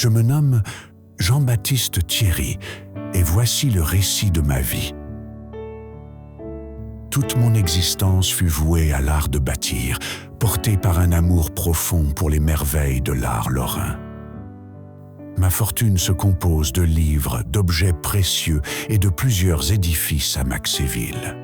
Je me nomme Jean-Baptiste Thierry et voici le récit de ma vie. Toute mon existence fut vouée à l'art de bâtir, portée par un amour profond pour les merveilles de l'art lorrain. Ma fortune se compose de livres, d'objets précieux et de plusieurs édifices à Maxéville.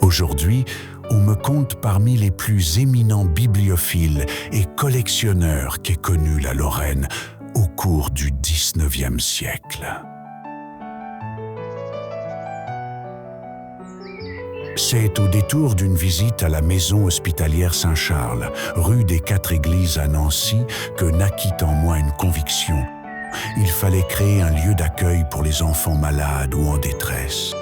Aujourd'hui, on me compte parmi les plus éminents bibliophiles et collectionneurs qu'ait connue la Lorraine au cours du XIXe siècle. C'est au détour d'une visite à la maison hospitalière Saint-Charles, rue des Quatre-Églises à Nancy, que naquit en moi une conviction. Il fallait créer un lieu d'accueil pour les enfants malades ou en détresse.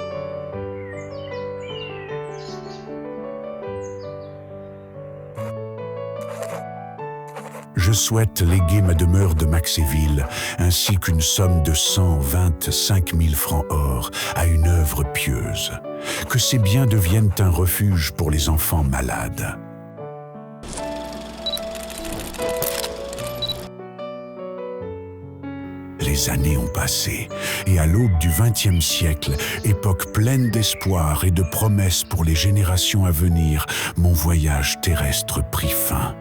Je souhaite léguer ma demeure de Maxéville, ainsi qu'une somme de 125 000 francs or à une œuvre pieuse. Que ces biens deviennent un refuge pour les enfants malades. Les années ont passé, et à l'aube du XXe siècle, époque pleine d'espoir et de promesses pour les générations à venir, mon voyage terrestre prit fin.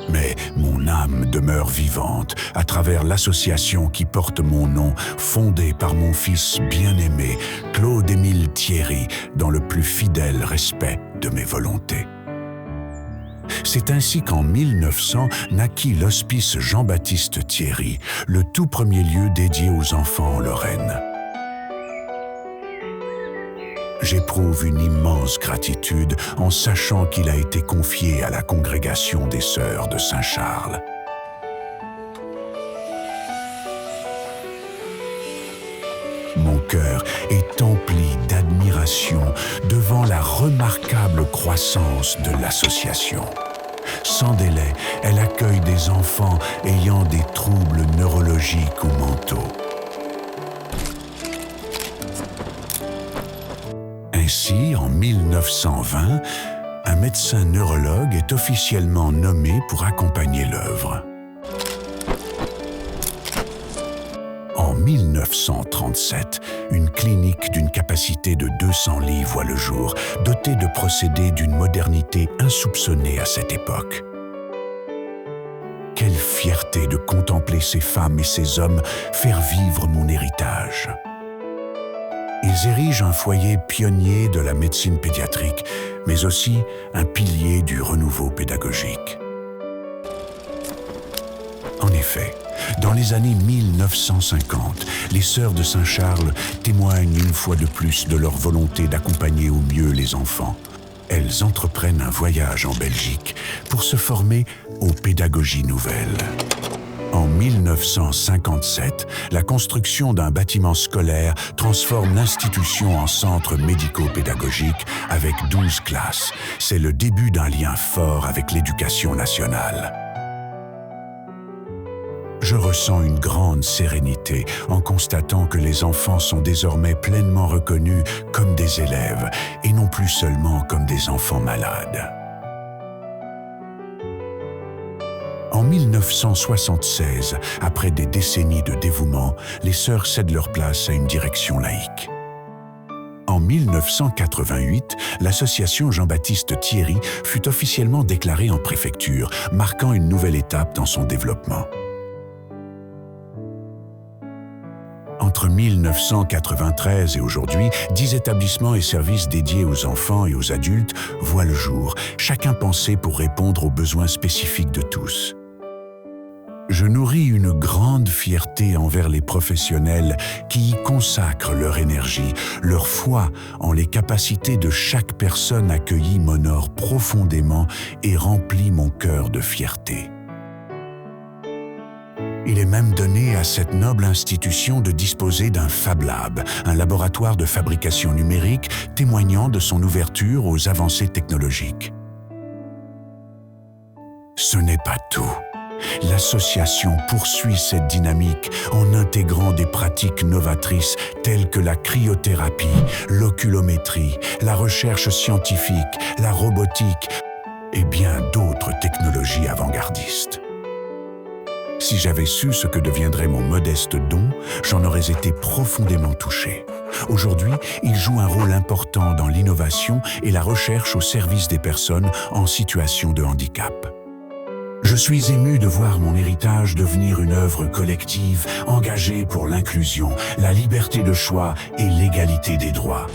Mais mon âme demeure vivante à travers l'association qui porte mon nom, fondée par mon fils bien-aimé, Claude-Émile Thierry, dans le plus fidèle respect de mes volontés. C'est ainsi qu'en 1900 naquit l'hospice Jean-Baptiste Thierry, le tout premier lieu dédié aux enfants en Lorraine. J'éprouve une immense gratitude en sachant qu'il a été confié à la congrégation des Sœurs de Saint-Charles. Mon cœur est empli d'admiration devant la remarquable croissance de l'association. Sans délai, elle accueille des enfants ayant des troubles neurologiques ou mentaux. Ainsi, en 1920, un médecin neurologue est officiellement nommé pour accompagner l'œuvre. En 1937, une clinique d'une capacité de 200 lits voit le jour, dotée de procédés d'une modernité insoupçonnée à cette époque. Quelle fierté de contempler ces femmes et ces hommes faire vivre mon héritage. Ils érigent un foyer pionnier de la médecine pédiatrique, mais aussi un pilier du renouveau pédagogique. En effet, dans les années 1950, les Sœurs de Saint-Charles témoignent une fois de plus de leur volonté d'accompagner au mieux les enfants. Elles entreprennent un voyage en Belgique pour se former aux pédagogies nouvelles. En 1957, la construction d'un bâtiment scolaire transforme l'institution en centre médico-pédagogique avec 12 classes. C'est le début d'un lien fort avec l'éducation nationale. Je ressens une grande sérénité en constatant que les enfants sont désormais pleinement reconnus comme des élèves et non plus seulement comme des enfants malades. En 1976, après des décennies de dévouement, les sœurs cèdent leur place à une direction laïque. En 1988, l'association Jean-Baptiste Thierry fut officiellement déclarée en préfecture, marquant une nouvelle étape dans son développement. Entre 1993 et aujourd'hui, 10 établissements et services dédiés aux enfants et aux adultes voient le jour, chacun pensé pour répondre aux besoins spécifiques de tous. Je nourris une grande fierté envers les professionnels qui y consacrent leur énergie, leur foi en les capacités de chaque personne accueillie m'honore profondément et remplit mon cœur de fierté. Il est même donné à cette noble institution de disposer d'un Fab Lab, un laboratoire de fabrication numérique témoignant de son ouverture aux avancées technologiques. Ce n'est pas tout. L'association poursuit cette dynamique en intégrant des pratiques novatrices telles que la cryothérapie, l'oculométrie, la recherche scientifique, la robotique et bien d'autres technologies avant-gardistes. Si j'avais su ce que deviendrait mon modeste don, j'en aurais été profondément touché. Aujourd'hui, il joue un rôle important dans l'innovation et la recherche au service des personnes en situation de handicap. Je suis ému de voir mon héritage devenir une œuvre collective engagée pour l'inclusion, la liberté de choix et l'égalité des droits.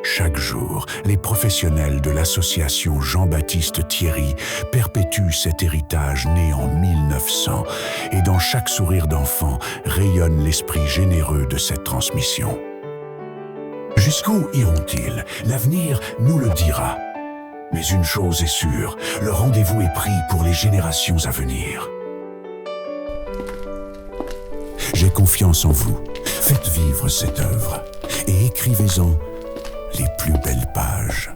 Chaque jour, les professionnels de l'association Jean-Baptiste Thierry perpétuent cet héritage né en 1900 et dans chaque sourire d'enfant rayonne l'esprit généreux de cette transmission. Jusqu'où iront-ils? L'avenir nous le dira. Mais une chose est sûre, le rendez-vous est pris pour les générations à venir. J'ai confiance en vous. Faites vivre cette œuvre et écrivez-en les plus belles pages.